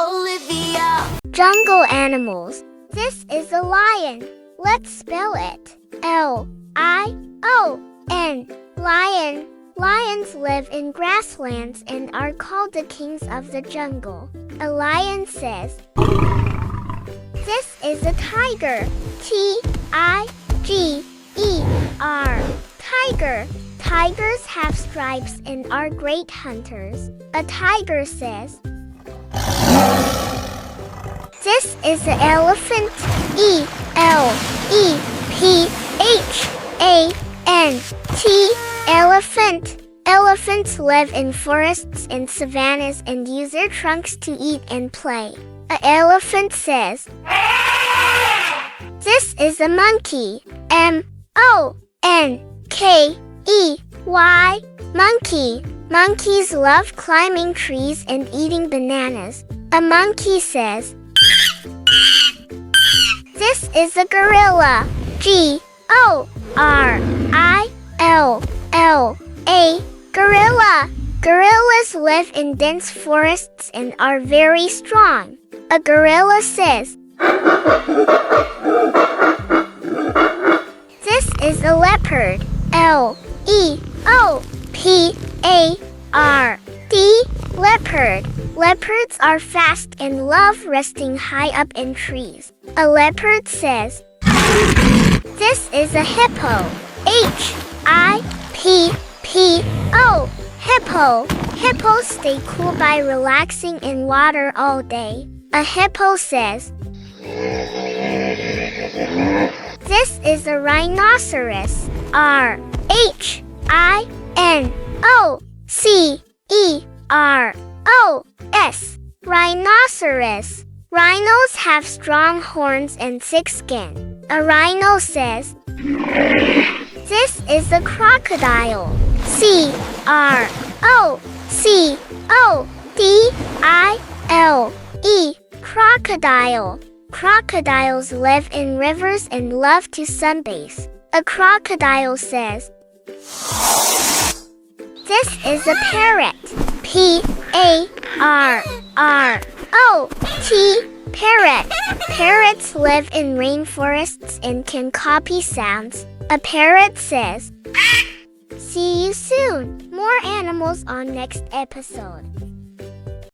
Olivia. Jungle animals. This is a lion. Let's spell it. L-I-O-N. Lion. Lions live in grasslands and are called the kings of the jungle. A lion says, "This is a tiger." T-I-G-E-R. Tiger. Tigers have stripes and are great hunters. A tiger says, "This is an elephant." E-L-E-P-H-A-N-T. Elephant. Elephants live in forests and savannas and use their trunks to eat and play. An elephant says, "This is a monkey." M-O-N-K-E-Y. Monkey. Monkeys love climbing trees and eating bananas. A monkey says, "This is a gorilla." G-O-R-I-L-L-A. Gorilla. Gorillas live in dense forests and are very strong. A gorilla says, "This is a leopard." L-E-O-P-A-R-D. Leopard. Leopards are fast and love resting high up in trees. A leopard says, "This is a hippo." H-I-P-P-O. Hippo. Hippos stay cool by relaxing in water all day. A hippo says, "This is a rhinoceros." R-H-I-N-O-C-E-R-O-S. Rhinoceros. Rhinos have strong horns and thick skin. A rhino says, "This is a crocodile." C-R-O-C-O-D-I-L-E. Crocodile. Crocodiles live in rivers and love to sunbathe. A crocodile says, "This is a parrot." P-A-R-R-O-T. Parrot. Parrots live in rainforests and can copy sounds. A parrot says, "See you soon." More animals on next episode.